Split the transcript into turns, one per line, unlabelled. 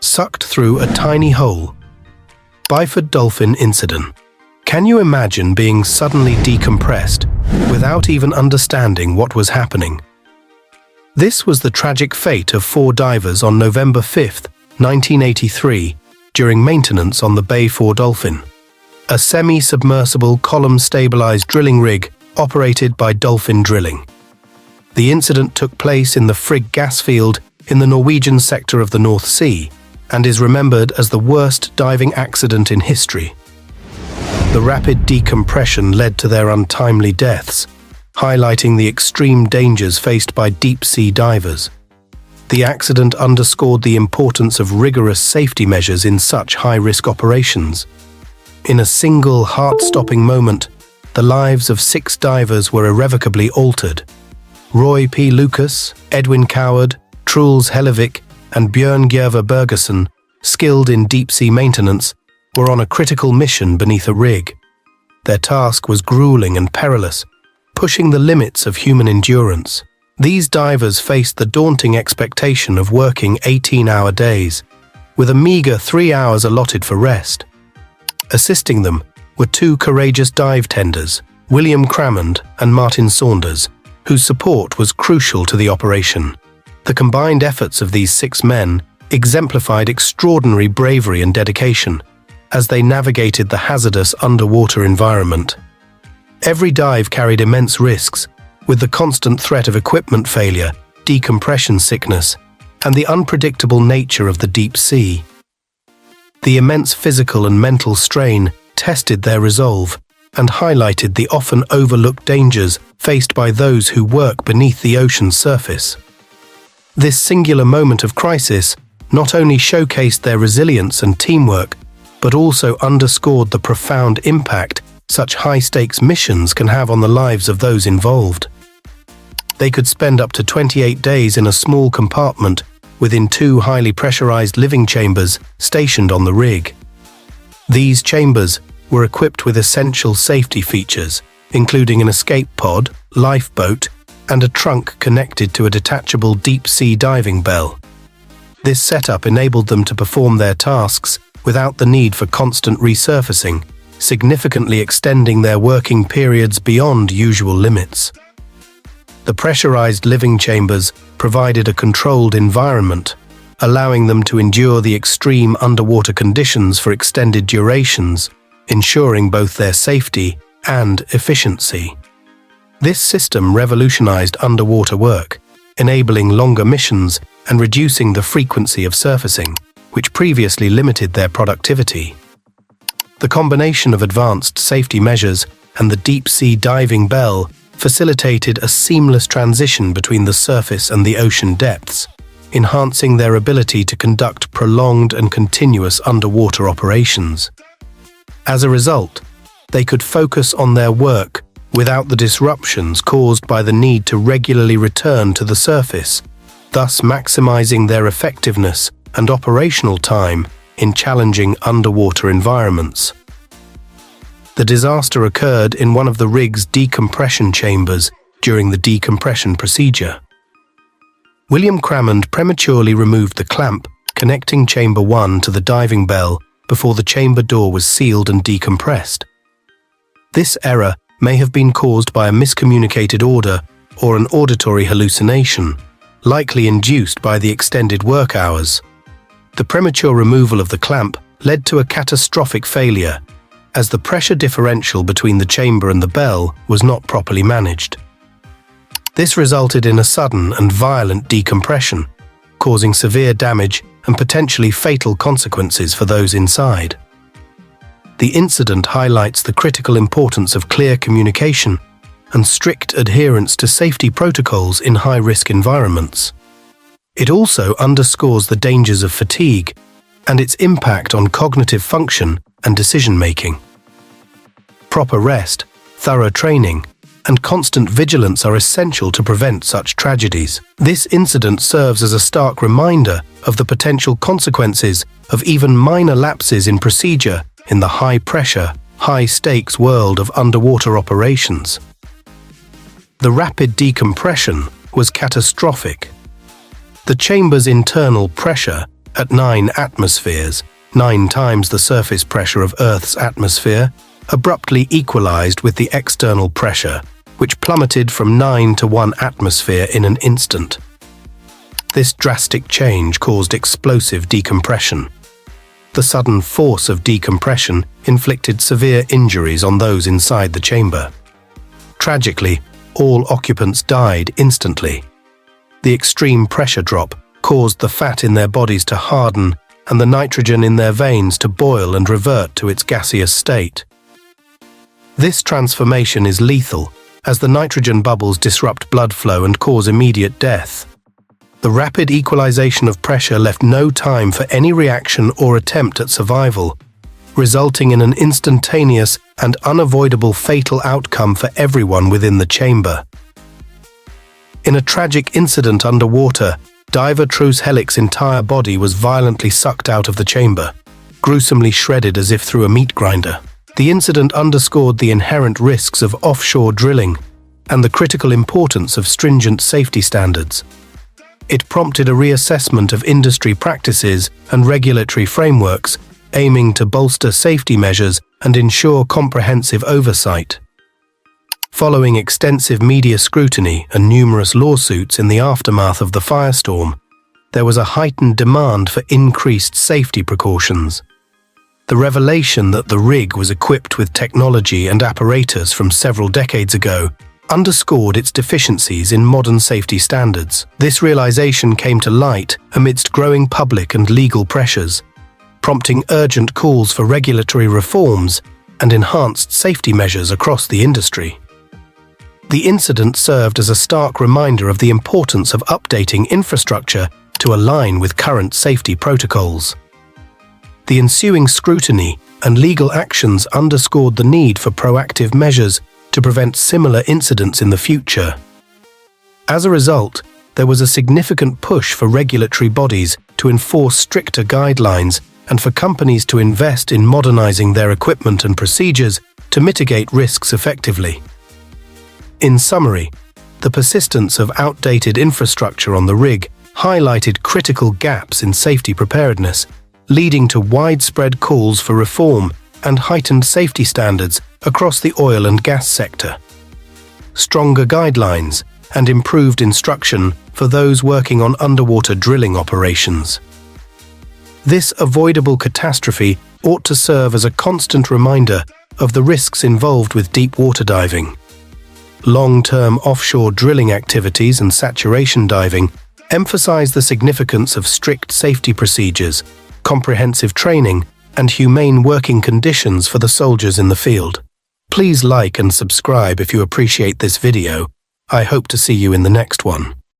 sucked through a tiny hole. Byford Dolphin incident. Can you imagine being suddenly decompressed without even understanding what was happening? This was the tragic fate of 4 divers on November 5, 1983, during maintenance on the Byford Dolphin, a semi-submersible column-stabilized drilling rig operated by Dolphin Drilling. The incident took place in the Frigg gas field in the Norwegian sector of the North Sea and is remembered as the worst diving accident in history. The rapid decompression led to their untimely deaths, highlighting the extreme dangers faced by deep-sea divers. The accident underscored the importance of rigorous safety measures in such high-risk operations. In a single heart-stopping moment, the lives of 6 divers were irrevocably altered. Roy P. Lucas, Edwin Coward, Truls Hellevik, and Bjørn Gerver Bergersen, skilled in deep-sea maintenance, were on a critical mission beneath a rig. Their task was grueling and perilous, pushing the limits of human endurance. These divers faced the daunting expectation of working 18-hour days, with a meager 3 hours allotted for rest. Assisting them were 2 courageous dive tenders, William Crammond and Martin Saunders, whose support was crucial to the operation. The combined efforts of these 6 men exemplified extraordinary bravery and dedication as they navigated the hazardous underwater environment. Every dive carried immense risks, with the constant threat of equipment failure, decompression sickness, and the unpredictable nature of the deep sea. The immense physical and mental strain tested their resolve and highlighted the often overlooked dangers faced by those who work beneath the ocean's surface. This singular moment of crisis not only showcased their resilience and teamwork, but also underscored the profound impact such high-stakes missions can have on the lives of those involved. They could spend up to 28 days in a small compartment within 2 highly pressurized living chambers stationed on the rig. These chambers were equipped with essential safety features, including an escape pod, lifeboat, and a trunk connected to a detachable deep-sea diving bell. This setup enabled them to perform their tasks without the need for constant resurfacing, significantly extending their working periods beyond usual limits. The pressurized living chambers provided a controlled environment, allowing them to endure the extreme underwater conditions for extended durations, ensuring both their safety and efficiency. This system revolutionized underwater work, enabling longer missions and reducing the frequency of surfacing, which previously limited their productivity. The combination of advanced safety measures and the deep-sea diving bell facilitated a seamless transition between the surface and the ocean depths, enhancing their ability to conduct prolonged and continuous underwater operations. As a result, they could focus on their work without the disruptions caused by the need to regularly return to the surface, thus maximizing their effectiveness and operational time in challenging underwater environments. The disaster occurred in one of the rig's decompression chambers during the decompression procedure. William Crammond prematurely removed the clamp connecting Chamber 1 to the diving bell before the chamber door was sealed and decompressed. This error may have been caused by a miscommunicated order or an auditory hallucination, likely induced by the extended work hours. The premature removal of the clamp led to a catastrophic failure, as the pressure differential between the chamber and the bell was not properly managed. This resulted in a sudden and violent decompression, causing severe damage and potentially fatal consequences for those inside. The incident highlights the critical importance of clear communication and strict adherence to safety protocols in high-risk environments. It also underscores the dangers of fatigue and its impact on cognitive function and decision-making. Proper rest, thorough training, and constant vigilance are essential to prevent such tragedies. This incident serves as a stark reminder of the potential consequences of even minor lapses in procedure in the high-pressure, high-stakes world of underwater operations. The rapid decompression was catastrophic. The chamber's internal pressure at 9 atmospheres, 9 times the surface pressure of Earth's atmosphere, abruptly equalized with the external pressure, which plummeted from 9 to 1 atmosphere in an instant. This drastic change caused explosive decompression. The sudden force of decompression inflicted severe injuries on those inside the chamber. Tragically, all occupants died instantly. The extreme pressure drop caused the fat in their bodies to harden and the nitrogen in their veins to boil and revert to its gaseous state. This transformation is lethal, as the nitrogen bubbles disrupt blood flow and cause immediate death. The rapid equalization of pressure left no time for any reaction or attempt at survival, resulting in an instantaneous and unavoidable fatal outcome for everyone within the chamber. In a tragic incident underwater, diver Truus Hellick's entire body was violently sucked out of the chamber, gruesomely shredded as if through a meat grinder. The incident underscored the inherent risks of offshore drilling and the critical importance of stringent safety standards. It prompted a reassessment of industry practices and regulatory frameworks, aiming to bolster safety measures and ensure comprehensive oversight. Following extensive media scrutiny and numerous lawsuits in the aftermath of the firestorm, there was a heightened demand for increased safety precautions. The revelation that the rig was equipped with technology and apparatus from several decades ago underscored its deficiencies in modern safety standards. This realization came to light amidst growing public and legal pressures, prompting urgent calls for regulatory reforms and enhanced safety measures across the industry. The incident served as a stark reminder of the importance of updating infrastructure to align with current safety protocols. The ensuing scrutiny and legal actions underscored the need for proactive measures to prevent similar incidents in the future. As a result, there was a significant push for regulatory bodies to enforce stricter guidelines and for companies to invest in modernizing their equipment and procedures to mitigate risks effectively. In summary, the persistence of outdated infrastructure on the rig highlighted critical gaps in safety preparedness, leading to widespread calls for reform and heightened safety standards across the oil and gas sector. Stronger guidelines and improved instruction for those working on underwater drilling operations. This avoidable catastrophe ought to serve as a constant reminder of the risks involved with deep water diving. Long-term offshore drilling activities and saturation diving emphasize the significance of strict safety procedures, comprehensive training, and humane working conditions for the soldiers in the field. Please like and subscribe if you appreciate this video. I hope to see you in the next one.